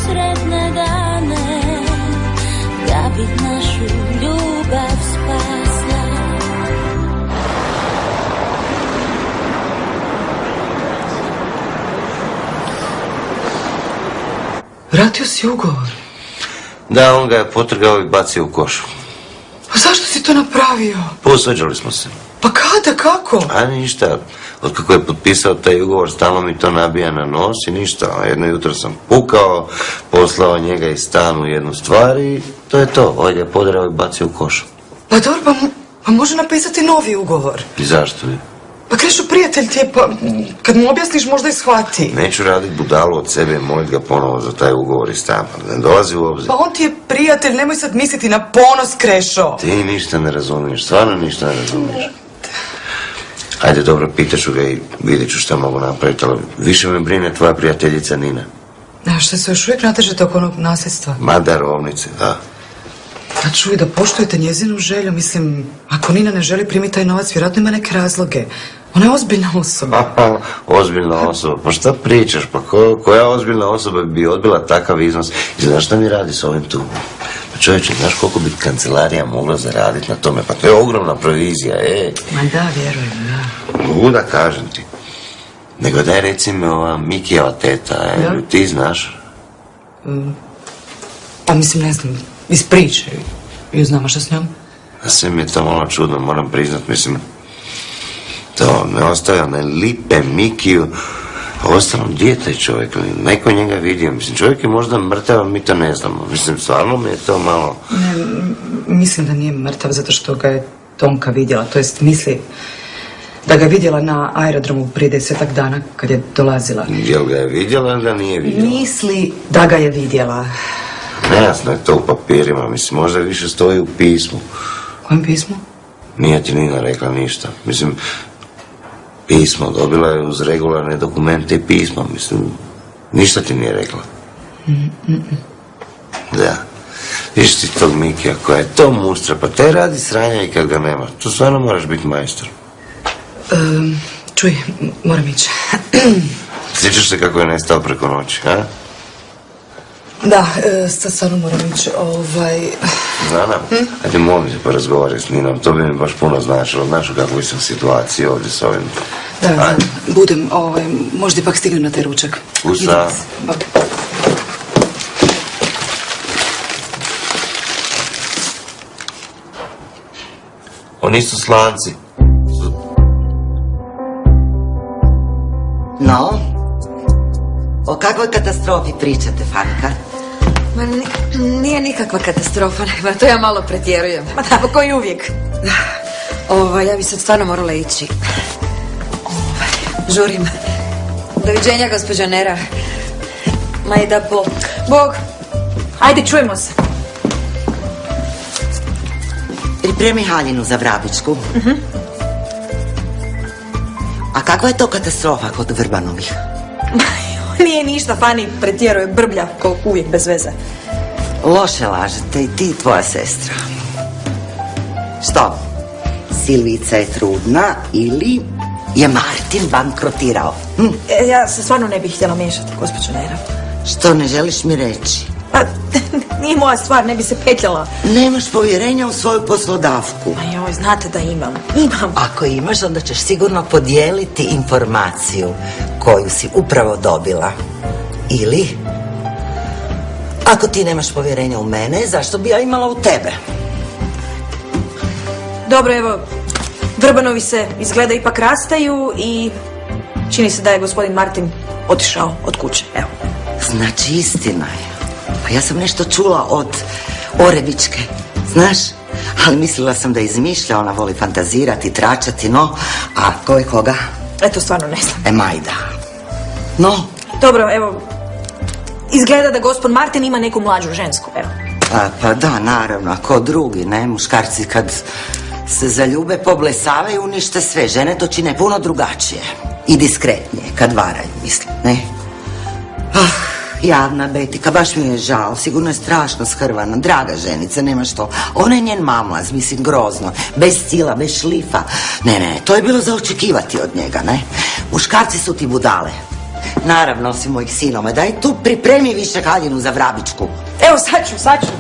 sretne dane, da bi našu ljubav spasla. Vratio si ugovor? Da, on ga je potrgao i bacio u koš. A zašto si to napravio? Posvađali smo se. Pa kada, kako? A ništa. Otkako je potpisao taj ugovor, stalno mi to nabija na nos i ništa. Jedno jutro sam pukao, poslao njega iz stanu jednu stvar i to je to. Ovaj ga je podrao i bacio u koš. Pa dobro, pa može napisati novi ugovor. I zašto je? Pa Krešo, prijatelj ti je, pa kad mu objasniš možda i shvati. Neću raditi budalu od sebe i molit ga ponovo za taj ugovor iz stana. Ne dolazi u obzir. Pa on ti je prijatelj, nemoj sad misliti na ponos, Krešo. Ti ništa ne razumiješ, stvarno ništa ne razumiješ. Ajde, dobro, pitaću ga i vidjet ću šta mogu napraviti, ali više me brine tvoja prijateljica Nina. A što se još uvijek natežete oko onog nasljedstva? Ma darovnice, da. A čuj, da poštujete njezinu želju, mislim, ako Nina ne želi primiti taj novac, vjerojatno ima neke razloge. Ona je ozbiljna osoba. Ozbiljna osoba, pa šta pričaš, pa koja ozbiljna osoba bi odbila takav iznos? I znaš šta mi radi s ovim tu? Pa čovječe, znaš koliko bi kancelarija mogla zaraditi na tome? Pa to je ogromna provizija, Ma da, vjerujem, da. Luda, kažem ti. Nego daj recimo ova Mikijeva teta, ti znaš? Pa mislim, ne znam, iz priče. Ju znamo šta s njom? A sve mi je to malo čudno, moram priznat, mislim, to ne ostavlja ne lipe Mikiju, a ostalom dijete čovjek, neko njega vidio, mislim, čovjek je možda mrtav, ali mi to ne znamo, mislim, stvarno mi je to malo... Ne, mislim da nije mrtav zato što ga je Tonka vidjela, to jest misli da ga je vidjela na aerodromu prije 10 dana kad je dolazila. Jel ga je vidjela ili ga nije vidjela? Misli da ga je vidjela. Nejasno je to u papirima, mislim, možda više stoji u pismu. Kojem pismu? Nije ti Nina rekla ništa, mislim, pismo, dobila je uz regularne dokumente i pismo, mislim, ništa ti nije rekla. Da, viš ti tog Mikija koja je to mustra, pa te radi sranja i kad ga nema, tu stvarno moraš biti majstor. Čuj, moram ići. Sjećaš se kako je nestao preko noći, a? Da, sad stvarno moram ići, Zana, ajde molim te porazgovaraj s Ninom, to bi mi baš puno značilo, znaš u kakvoj sam situaciji ovdje s ovim. Da, budem, možda ipak stignem na taj ručak. Usa. Oni su slanci. No, o kakvoj katastrofi pričate, Fanka? Ma nije nikakva katastrofa, ma to ja malo pretjerujem. Ma da, koji uvijek. Ja bi sad stvarno morala ići. Žurim. Doviđenja, gospođo Nera. Ma i da Bog. Bog. Ajde, čujemo se. Pripremi haljinu za Vrabičku. A kakva je to katastrofa kod Vrbanovih? Nije ništa, Fani pretjeruje, brblja, kao uvijek, bez veze. Loše lažete i ti i tvoja sestra. Što? Silvica je trudna ili je Martin bankrotirao? Ja se stvarno ne bih htjela miješati, gospođo Nera. Što ne želiš mi reći? Pa, nije moja stvar, ne bi se petljala. Nemaš povjerenja u svoju poslodavku. Ma joj, znate da imam. Ako imaš, onda ćeš sigurno podijeliti informaciju koju si upravo dobila. Ili, ako ti nemaš povjerenja u mene, zašto bi ja imala u tebe? Dobro, evo, Vrbanovi se izgleda ipak rastaju i čini se da je gospodin Martin otišao od kuće, evo. Znači, istina je. Pa ja sam nešto čula od Orebičke, znaš? Ali mislila sam da izmišlja, ona voli fantazirati, tračati, no, a ko je koga? Eto, stvarno ne znam. Majda. No? Dobro, evo, izgleda da gospod Martin ima neku mlađu žensku, evo. Pa da, naravno, a ko drugi, ne? Muškarci kad se zaljube, poblesavaju, unište sve. Žene to čine puno drugačije i diskretnije, kad varaju, mislim, ne? Javna Betika, baš mi je žao, sigurno je strašno shrvana, draga ženica, nema što. Ona je njen mamlaz, mislim, grozno, bez stila, bez šlifa. Ne, to je bilo za očekivati od njega, ne? Muškarci su ti budale. Naravno, osim mojih sinova. Daj tu pripremi više haljinu za vrabičku. Evo, sad ću.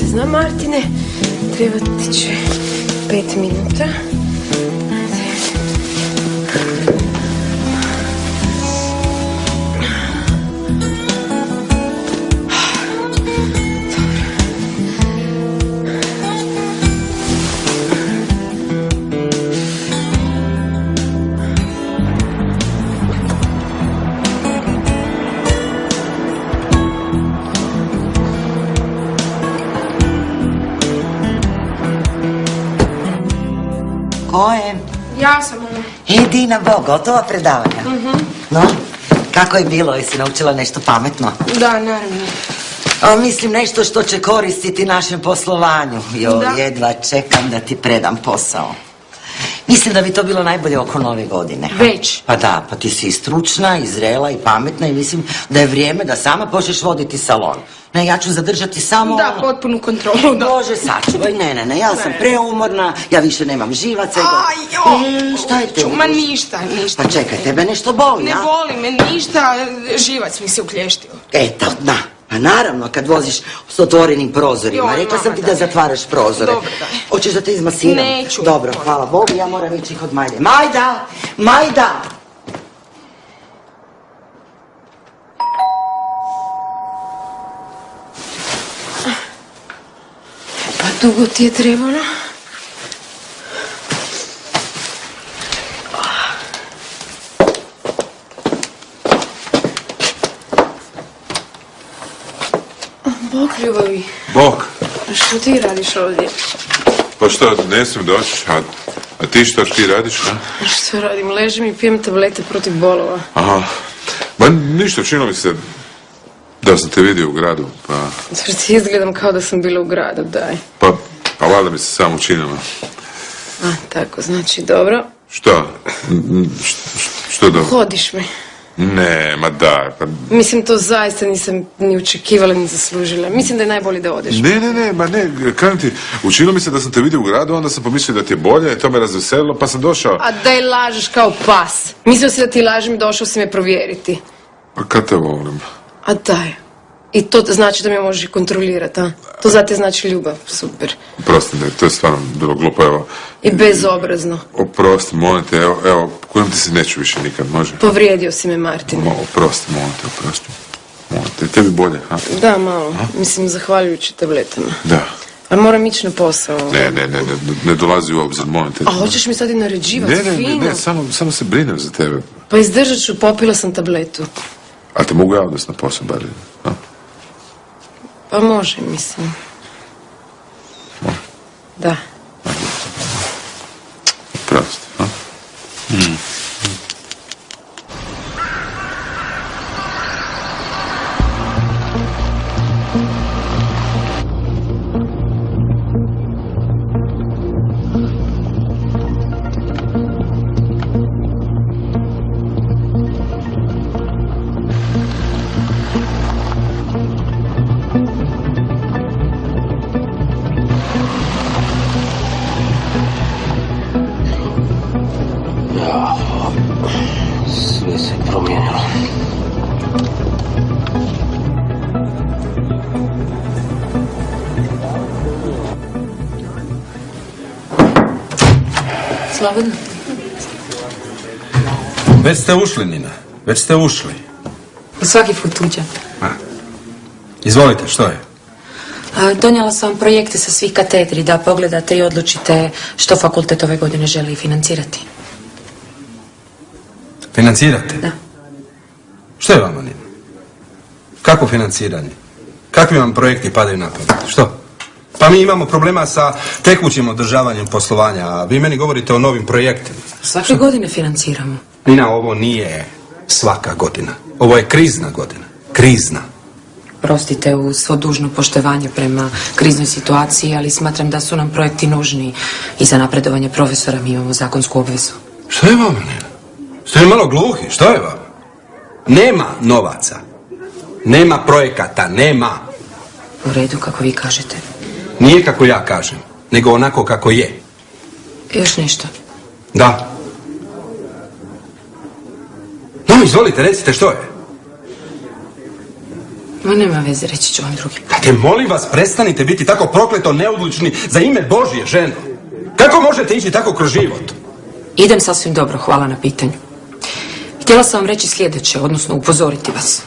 Znam, Martine, treba ti će 5 minuta. Ko je? Ja sam ona. Dina, Bog, gotova predavanja? No, kako je bilo? Jesi naučila nešto pametno? Da, naravno. Mislim nešto što će koristiti našem poslovanju. Jedva čekam da ti predam posao. Mislim da bi to bilo najbolje oko nove godine. Već? Pa da, pa ti si i stručna, i zrela, i pametna i mislim da je vrijeme da sama počneš voditi salon. Ne, ja ću zadržati samo... Da, potpunu kontrolu, da. Bože, sačuvaj, ne, ja sam preumorna, ja više nemam živaca. Šta je te? Ma ništa. Pa čekaj, tebe nešto boli, Ne a? boli me ništa, živac mi se uklještio. Eto, da. Pa naravno, kad voziš s otvorenim prozorima. Rekla sam ti da zatvaraš prozore. Dobro, daj. Hoćeš da te izmasiram? Neću. Dobro, hvala Bogu, ja moram ići kod Majde. Majda! Pa dugo ti je trebalo? Bog, ljubavi. Bog. Što ti radiš ovdje? Pa što, ne smijem doći, a ti što ti radiš, a? Što radim? Ležim i pijem tablete protiv bolova. Aha, ma ništa, činilo mi se da sam te vidio u gradu, pa... Zar ti izgledam kao da sam bila u gradu, daj. Pa valjda mi se samo učinilo. A, tako, znači, dobro. Što? Što dobro? Hodiš me. Ne, ma da, pa... Mislim, to zaista nisam ni očekivala ni zaslužila. Mislim da je najbolje da odeš. Ne, kažem ti, učinilo mi se da sam te vidio u gradu, onda sam pomislio da ti je bolje, to me razveselilo, pa sam došao. A daj lažeš kao pas. Mislio si da ti lažem i došao si me provjeriti. Pa kad te volim? A daj. I to znači da me možeš kontrolirati, a? To za te znači ljubav. Super. Oprosti, ne, to je stvarno bilo glupo, evo. I bezobrazno. Oprosti, molim te, evo, kujem ti se neću više nikad, može? Povrijedio si me, Martin. Oprosti, molim te, oprosti. Molim te, tebi bolje, ha? Da, malo. Mislim, zahvaljujući tabletama. Da. A moram ići na posao. Ne dolazi u obzir, molim te. A hoćeš mi sad i naređivati fino? Ne, samo se brinem za tebe. Pa izdržat ću, popila sam tabletu. A te mogu ja odnositi na posao, bar? Pa može, mislim. Da. Prosti, ha? Sve se promijenilo. Slobodno. Već ste ušli, Nina. Već ste ušli. Svaki put tuđa. Izvolite, što je? Donijela sam vam projekte sa svih katedri da pogledate i odlučite što fakultet ove godine želi financirati. Financirate? Da. Što je vama, Nina? Kako financiranje? Kakvi vam projekti padaju na pamet? Što? Pa mi imamo problema sa tekućim održavanjem poslovanja, a vi meni govorite o novim projektima. Svake godine financiramo. Nina, ovo nije svaka godina. Ovo je krizna godina. Krizna. Prostite, uz svo dužno poštovanje prema kriznoj situaciji, ali smatram da su nam projekti nužni i za napredovanje profesora mi imamo zakonsku obvezu. Što je vama, Nina? Ste vi malo gluhi? Što je vama? Nema novaca. Nema projekata. Nema. U redu, kako vi kažete. Nije kako ja kažem, nego onako kako je. Još nešto. Da. No, izvolite, recite što je. Ma nema veze, reći ću vam drugi. Dajte, molim vas, prestanite biti tako prokleto neodlučni za ime Božje, ženo. Kako možete ići tako kroz život? Idem sasvim dobro, hvala na pitanju. Htjela sam vam reći sljedeće, odnosno upozoriti vas.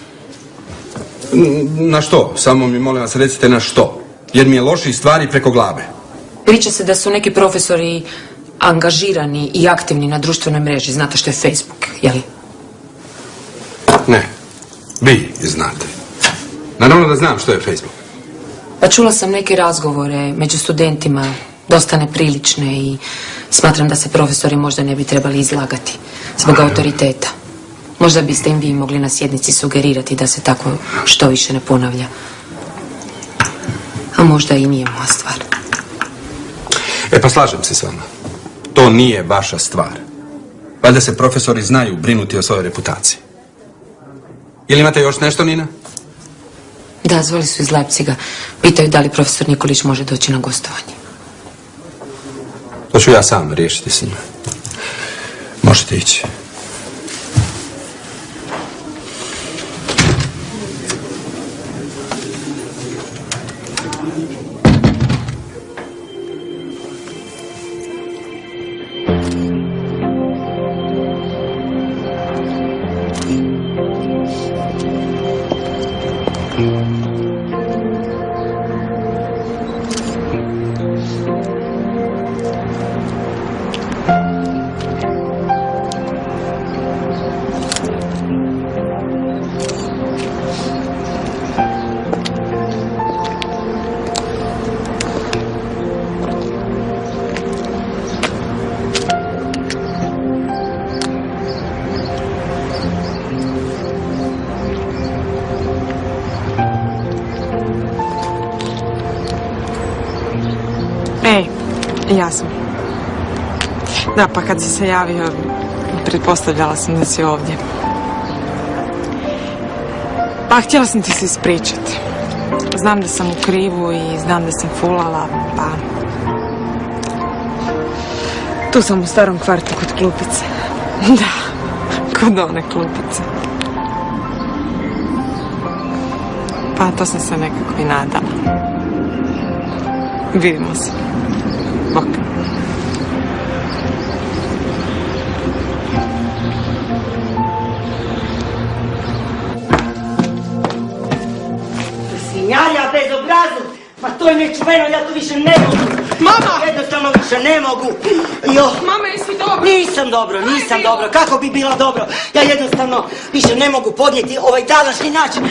Na što? Samo mi molim vas recite na što. Jer mi je loših stvari preko glave. Priča se da su neki profesori angažirani i aktivni na društvenoj mreži. Znate što je Facebook, jeli? Ne, vi znate. Naravno da znam što je Facebook. Pa čula sam neke razgovore među studentima, dosta neprilične i smatram da se profesori možda ne bi trebali izlagati zbog autoriteta. Možda biste im vi mogli na sjednici sugerirati da se tako što više ne ponavlja. A možda i nije moja stvar. Pa slažem se s vama. To nije vaša stvar. Valjda se profesori znaju brinuti o svojoj reputaciji. Ili imate još nešto, Nina? Da, zvali su iz Leipziga. Pitaju da li profesor Nikolić može doći na gostovanje. To ću ja sam riješiti s njima. Možete ići. Ja sam. Da, pa kad si se javio, pretpostavljala sam da si ovdje. Pa htjela sam ti se ispričati. Znam da sam u krivu i znam da sam fulala, pa... Tu sam u starom kvartu kod klupice. Da, kod one klupice. Pa to sam se nekako i nadala. Vidimo se. Bok. Svinjarija bezobrazluk! Ma to je nečuveno, ja to više ne mogu! Mama! Jednostavno više ne mogu! Jo. Mama, jesi dobro? Nisam dobro. Kako bi bila dobro? Ja jednostavno više ne mogu podnijeti ovaj današnji način.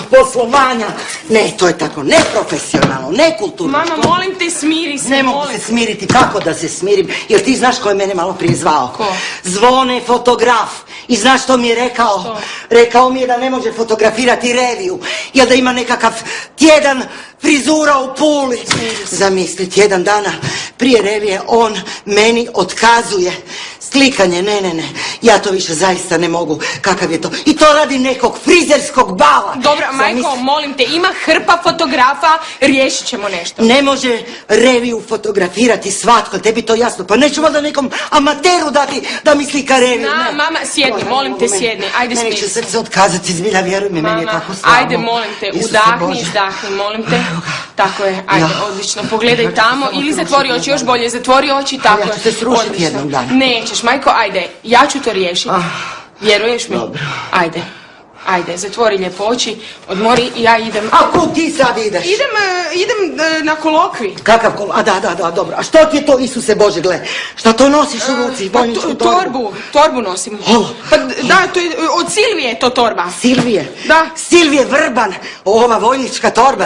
Poslovanja. Ne, to je tako neprofesionalno, nekulturno. Mama, molim te, smiri se. Ne mogu se smiriti. Kako da se smirim? Jer ti znaš ko je mene malo prije zvao? Ko? Zvone fotograf. I znaš što mi je rekao? Što? Rekao mi je da ne može fotografirati reviju. Jer da ima nekakav tjedan frizura u Puli. Zamisli, tjedan dana prije revije on meni otkazuje slikanje. Ne. Ja to više zaista ne mogu. Kakav je to? I to radi nekog frizerskog bala. Dobro, majko, molim te, ima hrpa fotografa, riješit ćemo nešto. Ne može reviju fotografirati svatko, tebi to jasno. Pa neću valjda nekom amateru dati da mi slika reviju. Mama, sjedni, molim te, sjedni. Ajde, smiri se. Meni će srce otkazati, zbilja, vjeruj mi, meni je tako slabo. Ajde, molim te, udahni, molim te. Tako je, ajde, odlično. Pogledaj tamo ili zatvori oči, još bolje, zatvori oči, tako je. Ja ću se srušiti jednom danu. Nećeš, majko, ajde, ja ću to riješiti. Vjeruješ mi? Dobro. Ajde. Ajde, zatvori lijepo oči, odmori i ja idem. A kud ti sad ideš? Idem na kolokvi. Kakav kolokvi? A da, dobro. A što ti je to, Isuse Bože, gle? Šta to nosiš u ruci? Bolničku torbu? Torbu nosim. Pa da, to je, od Silvije je to torba. Silvije? Da. Silvije Vrban, ova vojnička torba,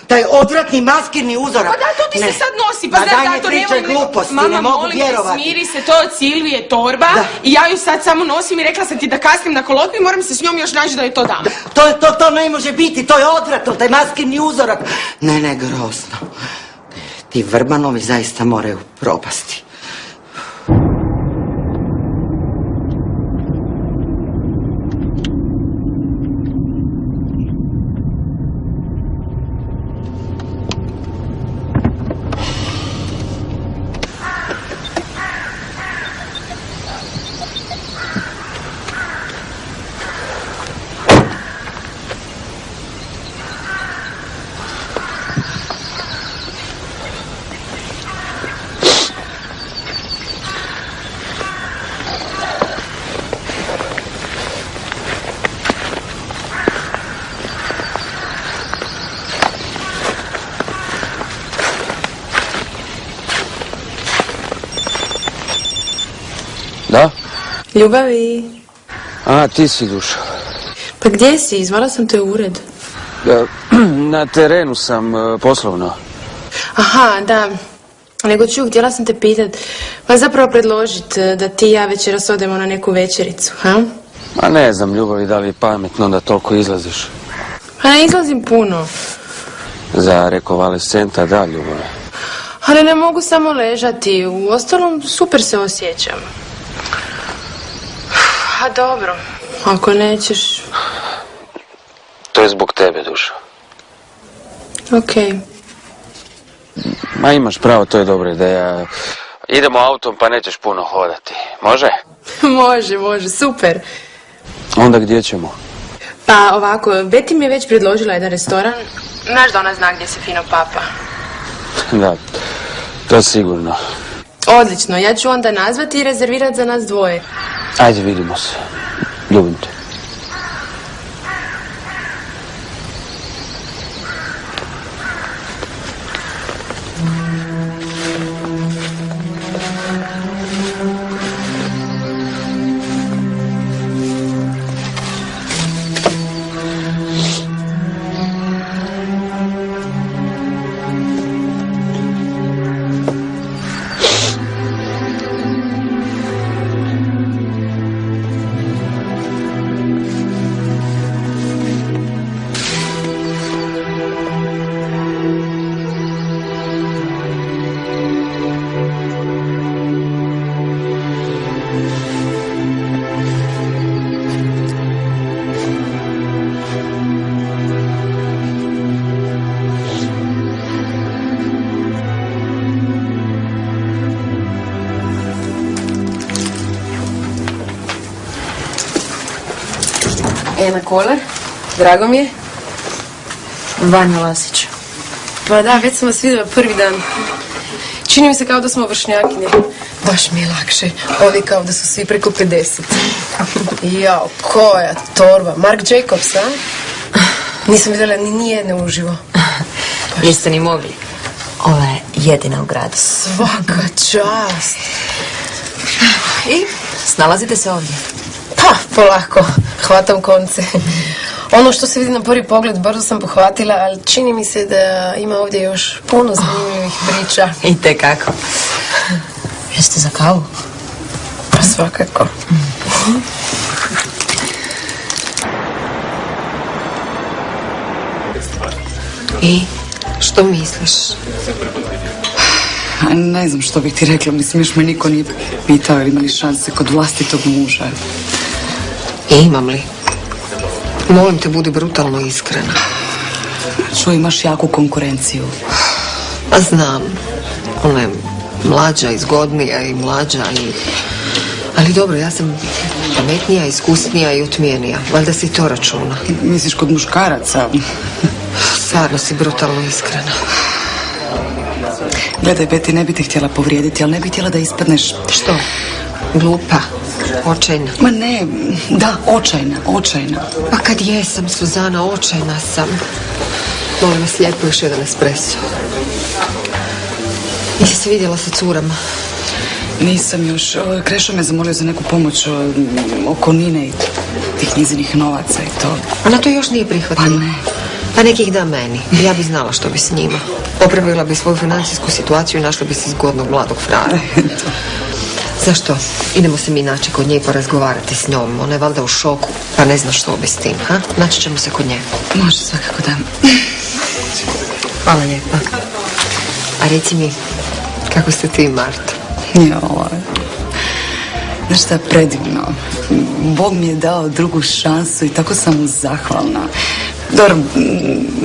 taj odvratni maskirni uzorak. Pa da, to ti se sad nosi, pa znaš da to ne pričaj gluposti, ne mogu vjerovati. Mama, smiri se, to je od Silvije torba i ja ju sad samo nosim i rekla sam ti da kasnim na kolokvi, moram se s njom još naći da je to dam. To ne može biti, to je odvratno, taj maskirni uzorak. Ne, grozno. Ti Vrbanovi zaista moraju propasti. Da? Ljubavi. A, ti si Duša. Pa gdje si? Zvala sam te u ured. Na terenu sam, poslovno. Aha, da. Nego ču, htjela sam te pitat. Pa zapravo predložit da ti i ja večeras odemo na neku večericu, ha? Ma ne znam, Ljubavi, da li je pametno da toliko izlaziš. Pa ne izlazim puno. Za rekonvalescenta, da, Ljubavi. Ali ne mogu samo ležati. U ostalom, super se osjećam. A dobro, ako nećeš... To je zbog tebe, Duša. Okej. Ma imaš pravo, to je dobra ideja. Idemo autom pa nećeš puno hodati. Može? Može, super. Onda gdje ćemo? Pa ovako, Beti mi je već predložila jedan restoran. Znaš da ona zna gdje se fino papa. Da, to sigurno. Odlično, ja ću onda nazvati i rezervirati za nas dvoje. Ajde, vidimo se. Ljubim te. Ena Kolar, drago mi je. Vanja Lasić. Pa da, već sam vas vidjela prvi dan. Čini mi se kao da smo vršnjakinje. Baš mi je lakše. Ovi kao da su svi preko 50. Jao, koja torba. Marc Jacobs, a? Nisam vidjela ni jedne uživo. Niste ni mogli. Ova je jedina u gradu. Svaka čast. I snalazite se ovdje? Pa, polako. Hvatam konce. Ono što se vidi na prvi pogled brzo sam pohvatila, ali čini mi se da ima ovdje još puno zanimljivih priča. I tekako. Jeste za kavu? Pa svakako. I što misliš? Ne znam što bih ti rekla, mislim još me niko nije pitao ili imali šanse kod vlastitog muža. Imam li? Molim te, budi brutalno iskrena. Što imaš jaku konkurenciju? Pa znam. Ona je mlađa i zgodnija i mlađa i... Ali dobro, ja sam pametnija, iskusnija i utmijenija. Valjda si to računa. Misliš kod muškaraca? Stvarno si brutalno iskrena. Gledaj, Beti, ne bi te htjela povrijediti, ali ne bi htjela da ispadneš... Što? Glupa, očajna. Ma ne, da, očajna. Pa kad jesam, Suzana, očajna sam. Molim vas lijepo još jedan espresso. Nisi se vidjela sa curama? Nisam još. Krešo me zamolio za neku pomoć oko Nine i tih njezinih novaca i to. Ona to još nije prihvatila. Pa ne. Pa nekih da meni. Ja bi znala što bi s njima. Popravila bi svoju financijsku situaciju i našla bi se zgodnog mladog frara. Zašto? Idemo se mi naći kod nje i porazgovarati s njom. Ona je valjda u šoku, pa ne zna što bi s tim, ha? Naći ćemo se kod nje. Može, svakako da. Hvala lijepa. A reci mi, kako ste ti i Marta? Znaš šta je predivno? Bog mi je dao drugu šansu i tako sam mu zahvalna. Dobro,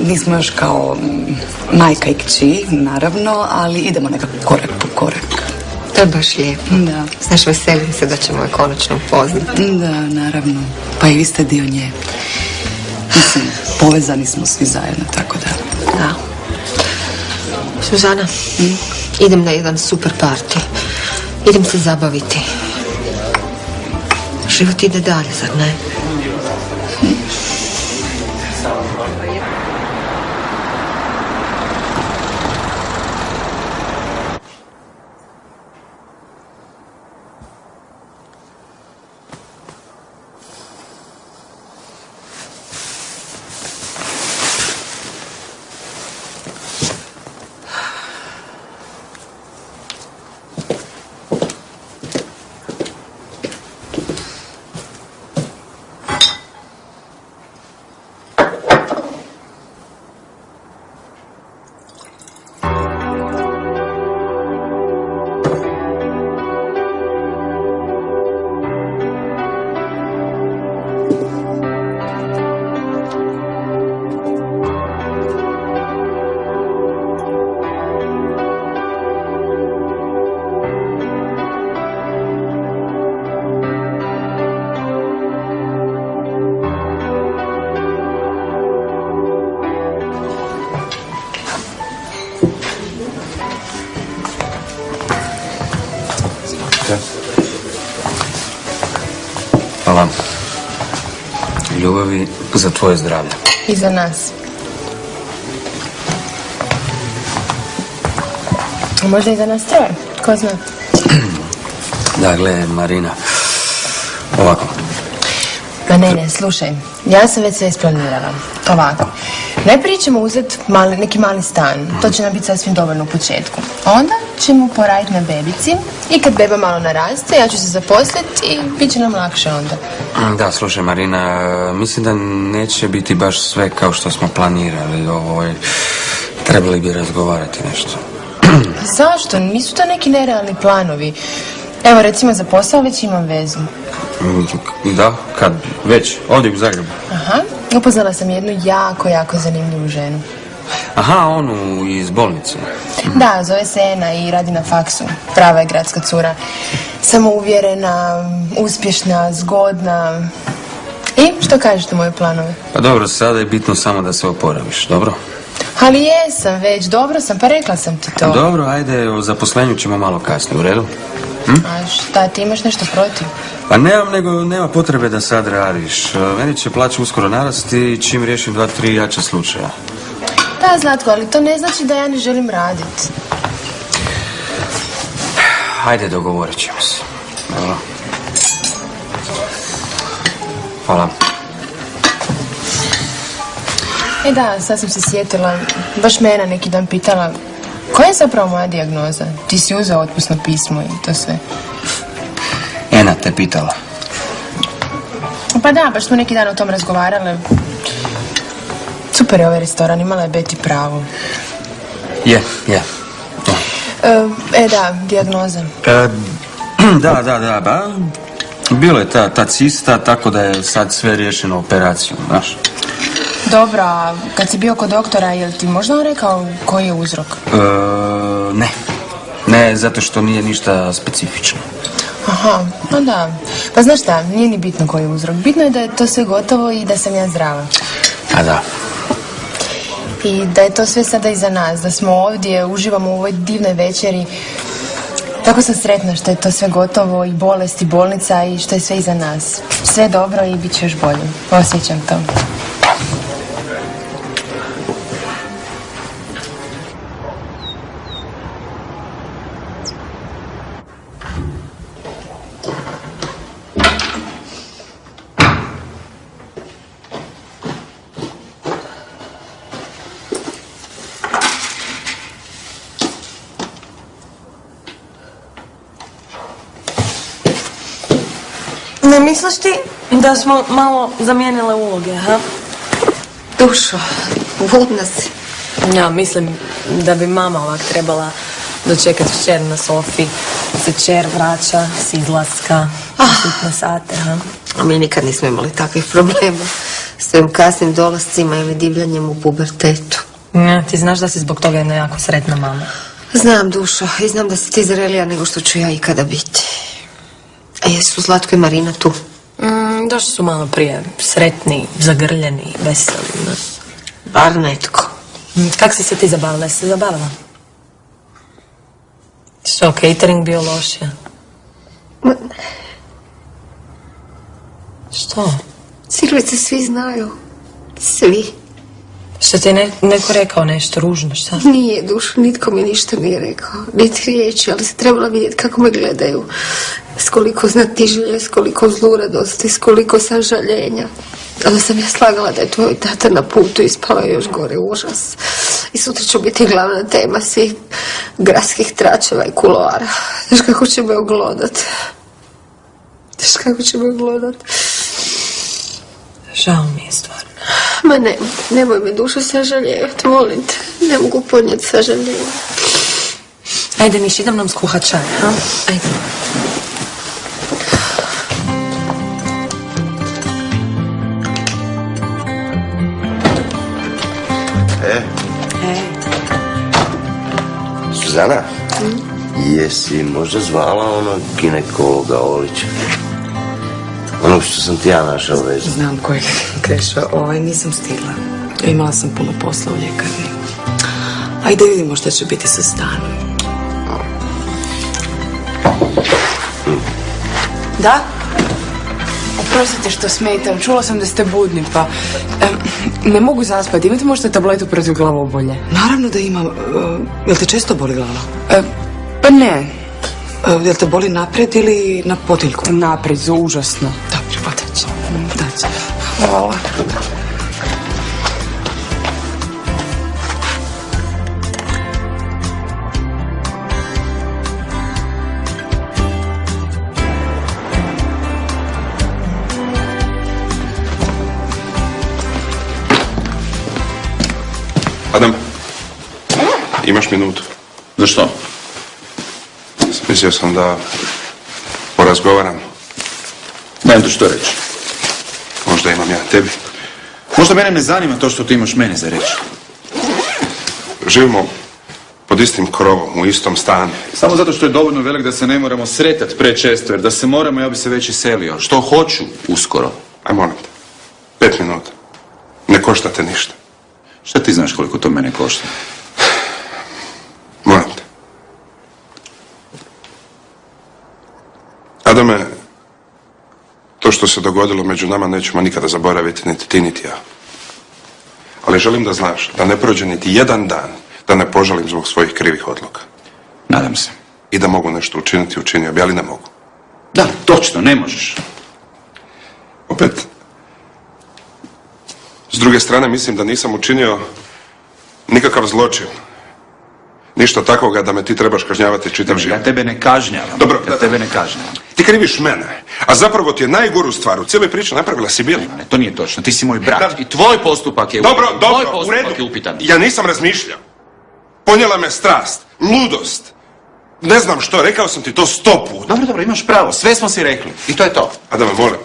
nismo još kao majka i kći, naravno, ali idemo nekako korak po korak. To je baš lijepo. Da. Znaš, veselim se da ćemo je konačno upoznati. Da, naravno. Pa i vi ste dio nje. Mislim, povezani smo svi zajedno, tako da. Da. Suzana, idem na jedan super party. Idem se zabaviti. Život ide dalje, zar ne? Hvala. Ljubavi za tvoje zdravlje. I za nas. A možda i za nas troje, ko zna. Da, gledaj, Marina. Ovako. Ma ne, slušaj. Ja sam već sve isplanirala. Ovako. Najprije ćemo uzeti neki mali stan. To će nam biti sasvim dovoljno u početku. Onda ćemo poraditi na bebici i kad beba malo naraste, ja ću se zaposliti i bit će nam lakše onda. Da, slušaj, Marina, mislim da neće biti baš sve kao što smo planirali. Trebali bi razgovarati nešto. Zašto? Nisu to neki nerealni planovi. Evo, recimo, za posao već imam vezu. Da, kad? Već? Ovdje u Zagrebu? Aha, upoznala sam jednu jako zanimljivu ženu. Aha, onu iz bolnice. Da, zove se Ena i radi na faksu. Prava je gradska cura. Samouvjerena, uspješna, zgodna. I što kažete moje planove? Pa dobro, sada je bitno samo da se oporaviš, dobro? Ali jesam već, dobro sam, pa rekla sam ti to. Dobro, ajde, o zaposlenju ćemo malo kasnije, u redu? A šta, ti imaš nešto protiv? Pa nemam, nego nema potrebe da sad radiš. Meni će plaća uskoro narasti i čim riješim 2-3 jača slučaja. Da, Zlatko, ali to ne znači da ja ne želim raditi. Ajde, dogovorit ćemo se. Dobro. Hvala. Da, sad sam se sjetila. Baš mene neki dan pitala koja je zapravo moja dijagnoza? Ti si uzeo otpusno pismo i to sve. Ena te pitala. Pa da, baš smo neki dan o tom razgovarale. Super je ovaj restoran, imala je Beti pravo. Je. Da, dijagnoza. Da, ba. Bilo je ta cista, tako da je sad sve riješeno operacijom, znaš. Dobro, a kad si bio kod doktora, je li ti možda on rekao koji je uzrok? Ne, zato što nije ništa specifično. Aha, no da. Pa znaš šta, nije ni bitno koji je uzrok. Bitno je da je to sve gotovo i da sam ja zdrava. A da. I da je to sve sada iza nas, da smo ovdje, uživamo u ovoj divnoj večeri. Tako sam sretna što je to sve gotovo, i bolest, i bolnica, i što je sve iza nas. Sve dobro i bit će još bolje. Osjećam to. Ne misliš ti da smo malo zamijenile uloge, ha? Dušo, vodna si. Ja mislim da bi mama ovak trebala dočekati kćer na sofi. Se kćer vraća s izlaska, sitne sate, ha? A mi nikad nismo imali takvih problema s svojim kasnim dolascima ili divljanjem u pubertetu. Ja, ti znaš da si zbog toga jedna jako sretna mama. Znam, Dušo, i znam da si ti zrelija nego što ću ja ikada biti. A jesu Zlatko i Marina tu? Došli su malo prije, sretni, zagrljeni, veseli. Bar netko. Kak si se ti zabavila? Jesi se zabavila? Što, catering bio lošija? Što? Silvice svi znaju. Svi. Što ti je neko rekao nešto ružno, šta? Nije, Dušo, nitko mi ništa nije rekao. Niti riječi, ali se trebala vidjeti kako me gledaju. S koliko znatiželje, s koliko zluradosti, s koliko sažaljenja. Ali sam ja slagala da je tvoj tata na putu, ispala je još gore užas. I sutra ću biti glavna tema svih gradskih tračeva i kuloara. Znaš kako će me oglodat? Znaš kako će me oglodat? Žao mi je stvarno. Ma nemoj me, Dušo, sažaljevati, molim te. Ne mogu podnijeti sažaljenje. Ajde, Miš, idem nam skuhat čaj, ha? Ajde. Suzana, jesi možda zvala onog ginekologa Olića? Onog što sam ti ja našao vezu. Znam kojeg Krešo, nisam stigla. Imala sam puno posla u ljekarni. Ajde vidimo što će biti sa stanom. Da? Oprostite što smetam, čula sam da ste budni, pa ne mogu zaspati. Imate možda tabletu protiv glavobolje? Naravno da imam. Jel te često boli glava? Pa ne. Jel te boli naprijed ili na potiljku? Naprijed, užasno. Dobro, pa daći. Hvala. Adam, imaš minutu? Za što? Mislio sam da porazgovaram. Nemam to što reći. Možda imam ja tebi. Možda mene ne zanima to što ti imaš mene za reći. Živimo pod istim krovom, u istom stanu. Samo zato što je dovoljno velik da se ne moramo sretati prečesto, jer da se moramo ja bi se već iselio. Što hoću uskoro. Aj molim te, 5 minuta. Ne košta te ništa. Šta ti znaš koliko to mene košta? Molim te. Adame, to što se dogodilo među nama nećemo nikada zaboraviti, niti ti, niti ja. Ali želim da znaš da ne prođe niti jedan dan da ne požalim zbog svojih krivih odluka. Nadam se. I da mogu nešto učiniti, učinio bi, ali ne mogu. Da, točno, ne možeš. Opet, s druge strane mislim da nisam učinio nikakav zločin. Ništa takvoga da me ti trebaš kažnjavati čitav život. Ja tebe ne kažnjavam. Dobro, ja tebe ne kažnjavam. Ti kriviš mene, a zapravo ti je najgoru stvar u cijeloj priči napravila si Bila. Ne, to nije točno. Ti si moj brat. I tvoj postupak je upitan. Dobro, u redu. Je upitan. Ja nisam razmišljao. Ponijela me strast, ludost. Ne znam što, rekao sam ti to 100 puta. Dobro, imaš pravo. Sve smo si rekli. I to je to. Adame, molim.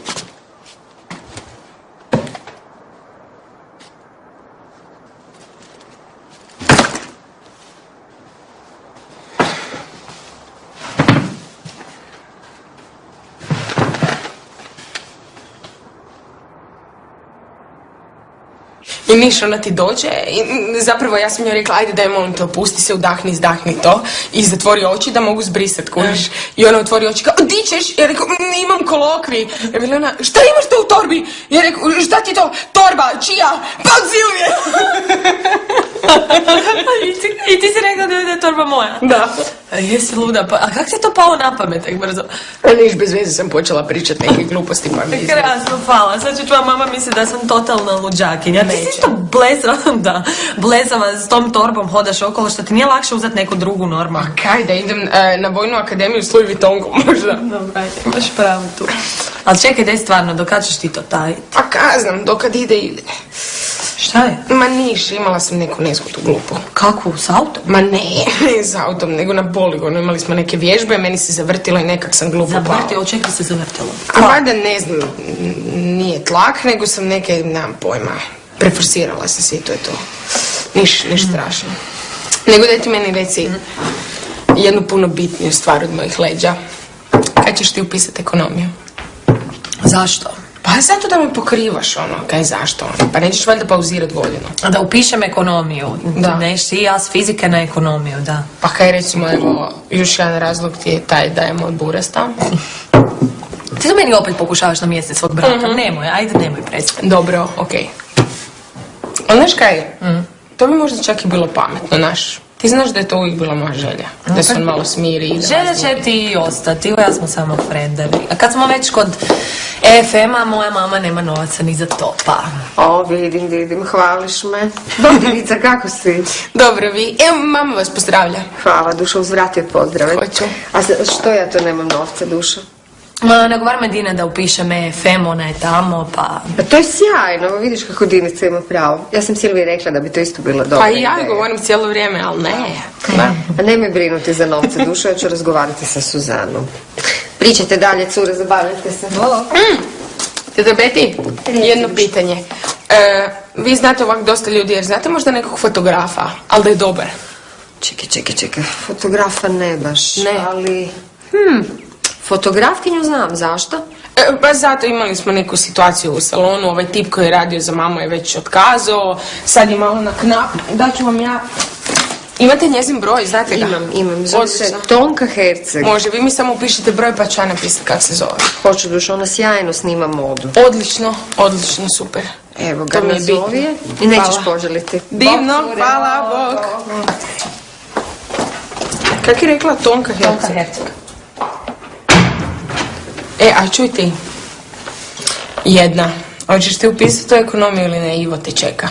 I niš, ona ti dođe i zapravo ja sam njoj rekla, ajde daj molim te, opusti se, udahni, izdahni to i zatvori oči da mogu zbrisat, kužiš. I ona otvori oči kao, di ćeš? Ja rekao, imam kolokvi. Ja bila ona, šta imaš to u torbi? Ja rekao, šta ti to? Torba, čija? Pa od Silvije. I ti si rekla da je torba moja? Da. Jesi luda, a kak ti to palo na pamet tak brzo? Niš, bez veze sam počela pričati neke gluposti pa mi izgleda. Krasno, hvala. Sad će tvoja mama misli da sam totalna luđakinja. Ti si to blezava s tom torbom hodaš okolo, što ti nije lakše uzeti neku drugu normalnu. A kaj da idem na Vojnu akademiju s Louis Vuittonom možda? Dobra, imaš pravo tu. Ali čekaj, daj stvarno, dokad ćeš ti to tajiti? Pa kaznam, dokad ide. Šta je? Ma niš, imala sam neku nezgodu glupu. Kakvu, s autom? Ma ne s autom, nego na poligonu. Imali smo neke vježbe, meni se zavrtilo i nekak sam glupo pala. Zavrtilo, čekaj se zavrtilo. A valjda ne znam, nije tlak, nego sam neke, nemam pojma, preforsirala sam se i to je to. Niš strašno. Nego daj ti meni reci jednu puno bitniju stvar od mojih leđa. Kad ćeš ti upisati ekonomiju? Zašto? Pa zato da me pokrivaš, ono, kaj zašto? Pa nećeš valjda pauzirat godinu. Da upišem ekonomiju. Da. Neš i ja s fizike na ekonomiju, da. Pa kaj recimo, evo, još jedan razlog ti je taj da je moj burasta. Ti meni opet pokušavaš namjestiti svog braka. Nemoj, ajde nemoj prestati. Dobro, okej. Ali znaš kaj, to bi možda čak i bilo pametno, znaš. Ti znaš da je to uvijek bila moja želja. Da se on malo smiri i da... Želja će ti i ostati, ja smo samo frendevi. A kad smo već kod FM-a, moja mama nema novaca ni za to, pa... O, vidim, hvališ me. Divica, kako si? Dobro, vi. Evo, mama vas pozdravlja. Hvala, Dušo, uzvrati od pozdrave. Hoću. A što ja to nemam novca, Dušo? Ma, nagovar me Dina da upišem FM, ona je tamo, pa... To je sjajno, vidiš kako Dinica ima pravo. Ja sam Silviji rekla da bi to isto bilo dobro. Pa i ja govorim cijelo vrijeme, ali ne. A nemoj brinuti za novce, Dušo, ja ću razgovarati sa Suzanom. Pričajte dalje, cure, zabavljajte se. Teta Beti, jedno pitanje. Vi znate ovak dosta ljudi, jer znate možda nekog fotografa, ali da je dobar? Čekaj, fotografa ne baš, ne. Ali... Fotografkinju znam, zašto? Pa zato imali smo neku situaciju u salonu, ovaj tip koji je radio za mamu je već otkazao, sad je malo na knap, daću vam ja... Imate njezin broj, znate ga? Imam, zove se Tonka Herceg. Može, vi mi samo upišite broj pa ću ja napisati kako se zove. Hoću, Dušo, ona sjajno snima modu. Odlično, super. Evo ga, nazovi je i nećeš poželiti. Divno, hvala, Bog. Kak je rekla Tonka Herceg? A čuj ti, jedna, hoćeš ti upisati u ekonomiju ili ne, Ivo te čeka.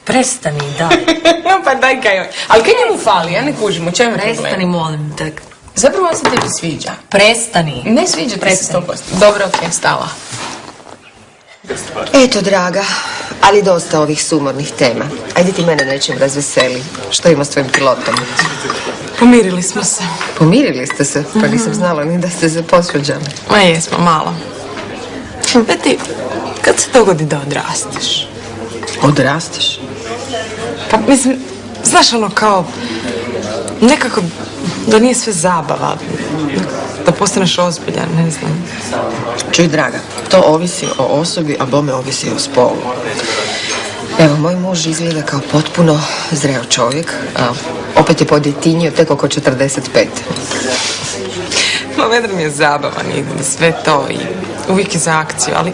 Prestani, da. Pa daj kaj joj, ali kaj njemu fali, ja ne kužim, u čemu je problem? Prestani, molim te. Zapravo on se tebi sviđa. Prestani. Ne sviđa ti se 100%. Dobro, okej, stala. Eto, draga, ali dosta ovih sumornih tema. Ajde ti mene nečim razveseli. Što ima s tvojim pilotom? Pomirili smo se. Pomirili ste se? Pa nisam znala ni da ste se posvađali. Ma jesmo, malo. Beti, kad se dogodi da odrasteš? Odrasteš? Pa mislim, znaš ono kao, nekako da nije sve zabava, da postaneš ozbiljan, ne znam. Čuj, draga, to ovisi o osobi, a bome ovisi o spolu. Evo, moj muž izgleda kao potpuno zreo čovjek, a opet je podjetinjio tek oko 45. Ma Vedran je zabavan i sve to i uvijek je za akciju, ali...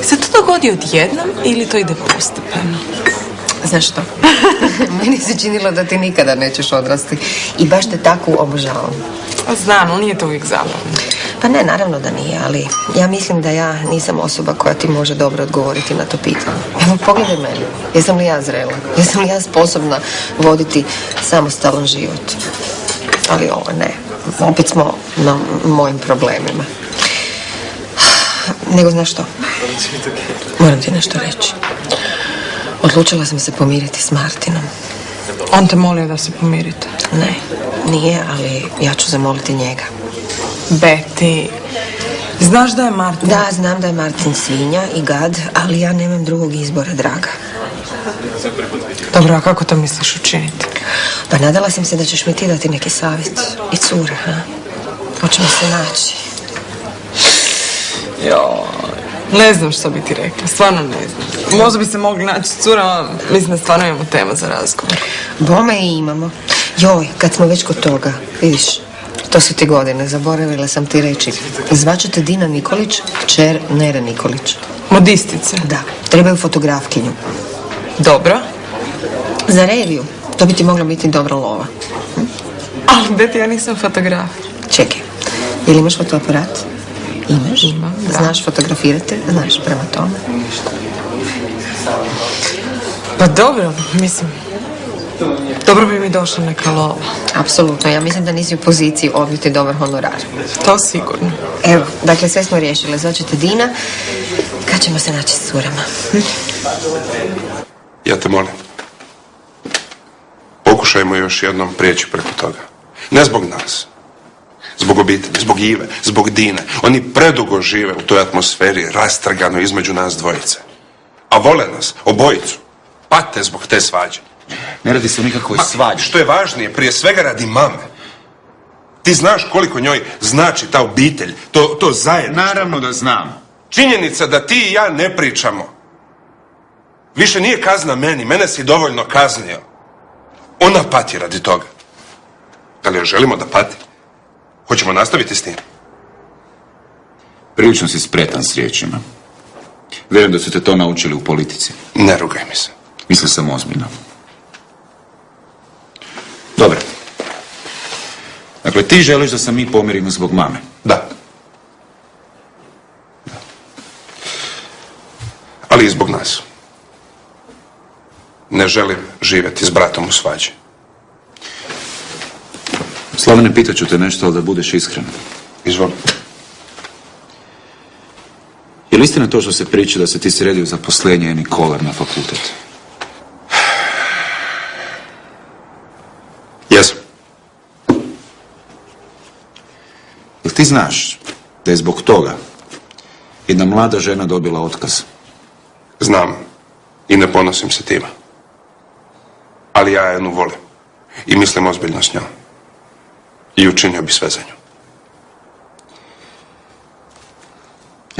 Se to dogodi odjednom ili to ide postepeno? Znaš što? Meni se činilo da ti nikada nećeš odrasti i baš te tako obožavam. Znam, ali nije to uvijek zabavno. Pa ne, naravno da nije, ali ja mislim da ja nisam osoba koja ti može dobro odgovoriti na to pitanje. Evo, pogledaj mene. Jesam li ja zrela? Jesam li ja sposobna voditi samostalan život? Ali ovo ne. Opet smo na mojim problemima. Nego znaš što? Moram ti nešto reći. Odlučila sam se pomiriti s Martinom. On te molio da se pomirite? Ne, nije, ali ja ću zamoliti njega. Beti, znaš da je Martin? Da, znam da je Martin svinja i gad, ali ja nemam drugog izbora, draga. Dobro, a kako to misliš učiniti? Pa nadala sam se da ćeš mi ti dati neki savjet. I cura, ha? Hoćemo se naći. Jo, Ne znam što bi ti rekla, stvarno ne znam. Možda bi se mogli naći s curama, mislim da stvarno imamo tema za razgovor. Bome i imamo. Joj, kad smo već kod toga, vidiš, to su ti godine, zaboravila sam ti reći. Zvaćete Dina Nikolić, kćer Nere Nikolić. Modistice? Da, trebaju fotografkinju. Dobro. Za reviju, to bi ti mogla biti dobra lova. Ali deti, ja nisam fotograf. Čekaj, je li imaš fotoaparat? Imaš? Imam, da. Znaš fotografirati? Znaš prema tome? Pa dobro, mislim, dobro bi mi došla neka lova. Apsolutno, ja mislim da nisi u poziciji odbiti dobar honorar. To sigurno. Evo, dakle, sve smo riješile. Zvaćete Dina, kad ćemo se naći s curama? Ja te molim. Pokušajmo još jednom prijeći preko toga. Ne zbog nas. Zbog obitelji, zbog Ive, zbog Dine. Oni predugo žive u toj atmosferi rastrgano između nas dvojice. A vole nas, obojicu. Pate zbog te svađe. Ne radi se o nikakvoj svađi. Što je važnije, prije svega radi mame. Ti znaš koliko njoj znači ta obitelj, to zajedništvo. Naravno da znam. Činjenica da ti i ja ne pričamo više nije kazna meni, mene si dovoljno kaznio. Ona pati radi toga. Da li joj želimo da pati? Hoćemo nastaviti s tim? Prilično si spretan s riječima. Vjerujem da su te to naučili u politici. Ne rugaj mi se. Mislio sam ozbiljno. Dobro. Dakle, ti želiš da se mi pomirimo zbog mame? Da. Ali i zbog nas. Ne želim živjeti s bratom u svađi. Slavene, pitat ću te nešto, ali da budeš iskren. Izvoli. Je li istina to što se priča da se ti sredio zaposlenje Eni Kolar na fakultet? Jesam. Jel ti znaš da je zbog toga jedna mlada žena dobila otkaz? Znam i ne ponosim se tima. Ali ja jednu volim i mislim ozbiljno s njom. I učinio bi sve za nju.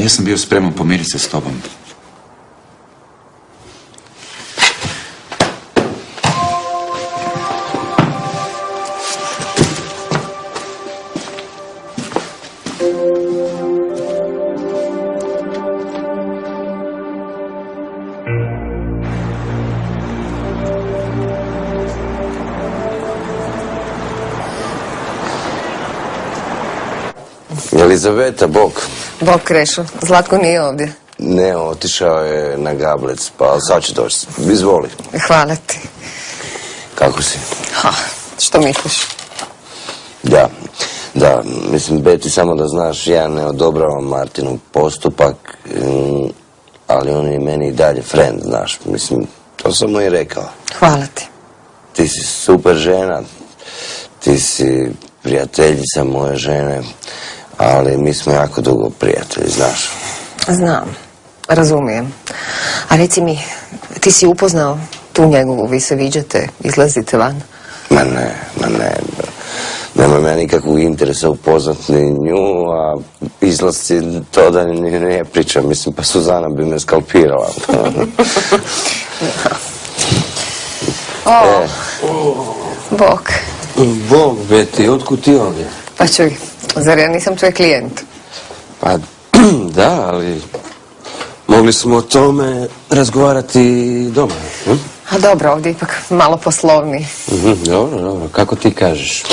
Ja sam bio spreman pomiriti se s tobom. Elizaveta, bok. Bok Krešo, Zlatko nije ovdje. Ne, otišao je na gablec, pa sad će doći. Izvoli. Hvala ti. Kako si? Ha, što misliš? Da, mislim, Beti, samo da znaš, ja ne odobravam Martinu postupak, ali on je meni i dalje friend, znaš, mislim, to sam mu i rekao. Hvala ti. Ti si super žena, ti si prijateljica moje žene, ali mi smo jako dugo prijatelji, znaš. Znam, razumijem. A reci mi, ti si upoznao tu njegovu, vi se viđate, izlazite van? Ma ne. Nemam ja nikakvog interesa upoznat ni nju, a izlasci to da ne pričam, mislim, pa Suzana bi me skalpirala. Bok. Bog, Beti, otkud ti ovdje? Pa čuj, zar ja nisam tvoj klijent? Pa da, ali mogli smo o tome razgovarati doma. A dobro, ovdje ipak malo poslovniji. Dobro, kako ti kažeš?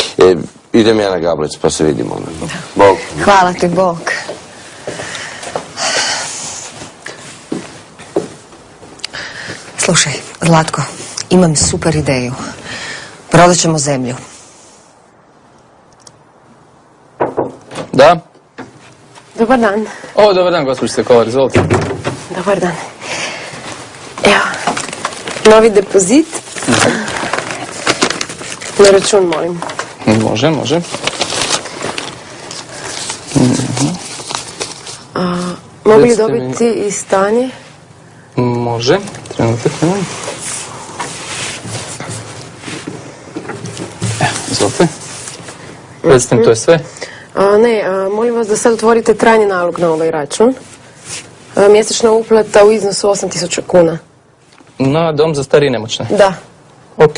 Idem ja na gablec, pa se vidimo. Bog. Hvala ti, Bog. Slušaj, Zlatko, imam super ideju. Prodat ćemo zemlju. Da? Dobar dan. O, dobar dan, gospođice Kolar, izvolite. Dobar dan. Evo, novi depozit. Na račun, molim. Može. Mogu li dobiti i stanje? Može, trenutak. Izvolite. Recite mi, to je sve? Ne, molim vas da sad otvorite trajni nalog na ovaj račun. Mjesečna uplata u iznosu 8.000 kuna. Na dom za starije i nemoćne? Da. Ok.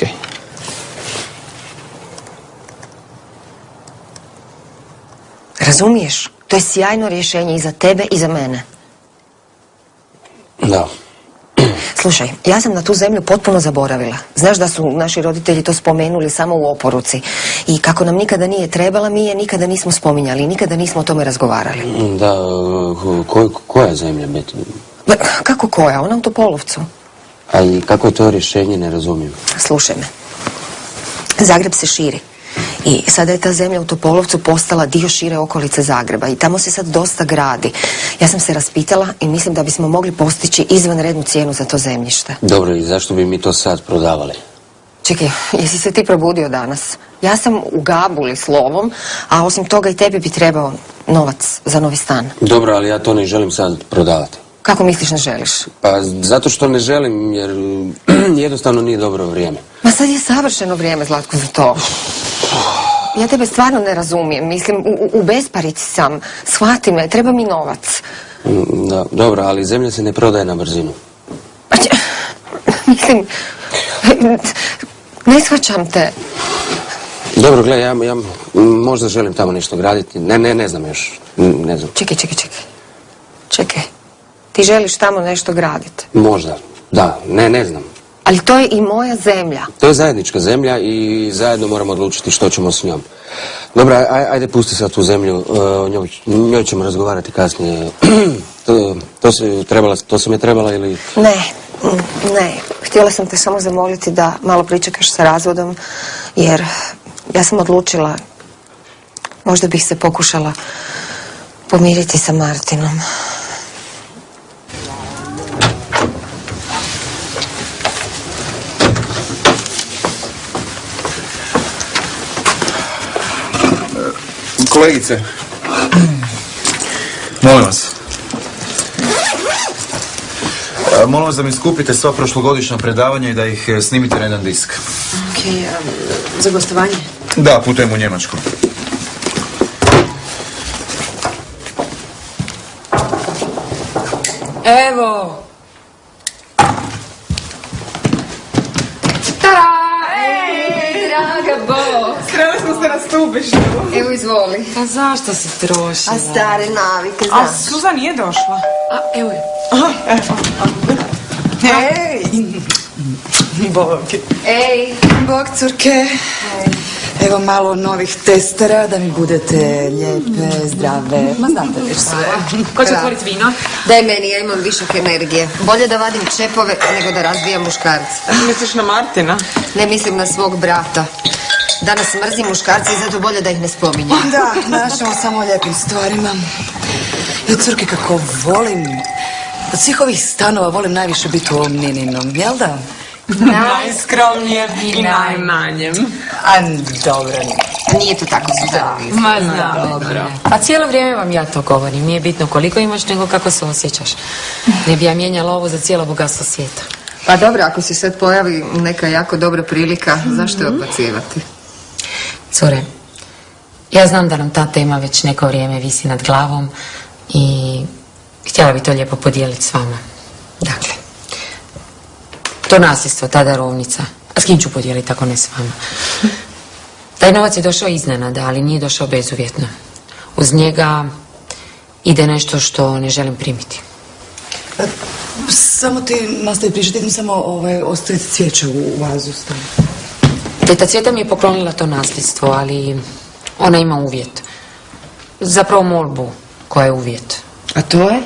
Razumiješ? To je sjajno rješenje i za tebe i za mene. Da. Slušaj, ja sam na tu zemlju potpuno zaboravila. Znaš da su naši roditelji to spomenuli samo u oporuci. I kako nam nikada nije trebala, mi je nikada nismo spominjali, nikada nismo o tome razgovarali. Da, koja zemlja, Beti? Kako koja? Ona u Topolovcu. A i kako je to rješenje, ne razumijem. Slušaj me. Zagreb se širi. I sada je ta zemlja u Topolovcu postala dio šire okolice Zagreba i tamo se sad dosta gradi. Ja sam se raspitala i mislim da bismo mogli postići izvanrednu cijenu za to zemljište. Dobro, i zašto bi mi to sad prodavali? Čekaj, jesi se ti probudio danas? Ja sam u gabuli s lovom, a osim toga i tebi bi trebao novac za novi stan. Dobro, ali ja to ne želim sad prodavati. Kako misliš ne želiš? Pa zato što ne želim, jer jednostavno nije dobro vrijeme. Ma sad je savršeno vrijeme, Zlatko, za to. Ja tebe stvarno ne razumijem. Mislim, u besparici sam. Shvati me, treba mi novac. Da, dobro, ali zemlja se ne prodaje na brzinu. Mislim, ne shvaćam te. Dobro, gledaj, ja možda želim tamo nešto graditi. Ne znam još. Ne znam. Čekaj. Ti želiš tamo nešto graditi? Možda, da, ne znam. Ali to je i moja zemlja. To je zajednička zemlja i zajedno moramo odlučiti što ćemo s njom. Dobro, ajde pusti sad tu zemlju, o njoj ćemo razgovarati kasnije. To sam je trebala ili... Ne. Htjela sam te samo zamoliti da malo pričekaš sa razvodom, jer ja sam odlučila, možda bih se pokušala pomiriti sa Martinom. Kolegice, molim vas. Molim vas da mi skupite sva prošlogodišnja predavanja i da ih snimite na jedan disk. Ok, za gostovanje? Da, putujem u Njemačku. Evo! Draga Bog! Sreli smo se na stubištu. Evo, izvoli. A zašto si trošila? A stare navike, A znaš. Suza nije došla. A, evo je. Hej! Bog. Ej! Bog, curke. Evo malo novih testera da mi budete lijepe, zdrave. Ma znate već sve. Ko će otvoriti vino? Daj meni, ja imam višak energije. Bolje da vadim čepove nego da razbijam muškarce. Misliš na Martina? Ne mislim na svog brata. Danas mrzim muškarce i zato bolje da ih ne spominjem. Da, našamo samo o lijepim stvarima. Ja, curke, kako volim. Od svih ovih stanova volim najviše biti u ovom Nininom, jel da? Najskromnije i najmanjem. A dobro. Nije to tako Suzana. Ma znam, dobro. Pa cijelo vrijeme vam ja to govorim. Nije bitno koliko imaš, nego kako se osjećaš. Ne bi ja mijenjala ovo za cijelo bogatstvo svijeta. Pa dobro, ako se sad pojavi neka jako dobra prilika, zašto je odbacivati? Cure, ja znam da nam ta tema već neko vrijeme visi nad glavom i htjela bi to lijepo podijeliti s vama. Dakle, to nasljedstvo, ta darovnica, a s kim ću podijeliti ako ne s vama? Taj novac je došao iznenada, ali nije došao bezuvjetno. Uz njega ide nešto što ne želim primiti. Samo ti nastavi pričati, idem samo ostaviti cvijeće u vazu stavu. Teta Cvjeta mi je poklonila to nasljedstvo, ali ona ima uvjet. Zapravo molbu koja je uvjet. A to je?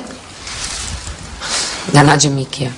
Da nađem Mikija.